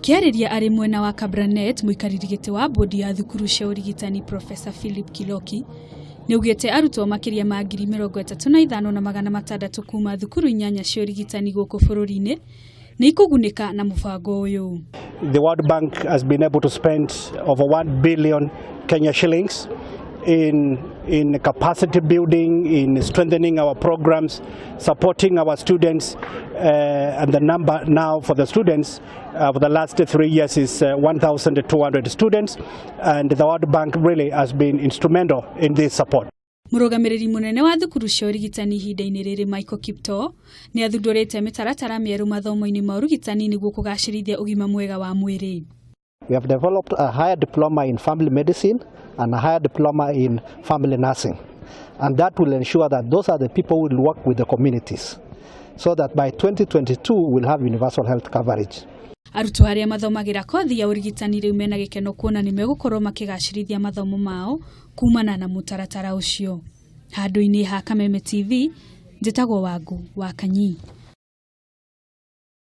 Akiarĩria arĩ mwena wa Cabranet, mũikarĩri gĩtĩ wa bodi ya thukuru cia urigitani Professor Philip Kiloki nĩaugĩte arutwo makiria ma 35,600 kuuma thukuru inyanya cia urigitani guku bururi-ini nĩ ikugunika na mubango ũyũ. The World Bank has been able to spend over 1 billion Kenya shillings in capacity building, in strengthening our programs, supporting our students, and the number now for the students for the last 3 years is 1,200 students, and the World Bank really has been instrumental in this support. Mũrũgamĩrĩri mũnene wa thukuru cia urigitani ihinda-inĩ rĩrĩ Michael Kipto nĩ athundũrĩte mĩtaratara mĩerũ mathomo-inĩ ma urigitani nĩguo kugacirithia ũgima mwega wa mwĩrĩ. We have developed a higher diploma in family medicine and a higher diploma in family nursing, and that will ensure that those are the people who will work with the communities, so that by 2022 we'll have universal health coverage. Arutwo arĩa mathomagira kothi ya urigitani rĩu mena gĩkeno kuona nimegũkorwo makigacirithia mathomo mao kumana na mũtaratara ũcio. Handũ-inĩ ha Kameme TV, njĩtagwo Wangu wa Kanyi.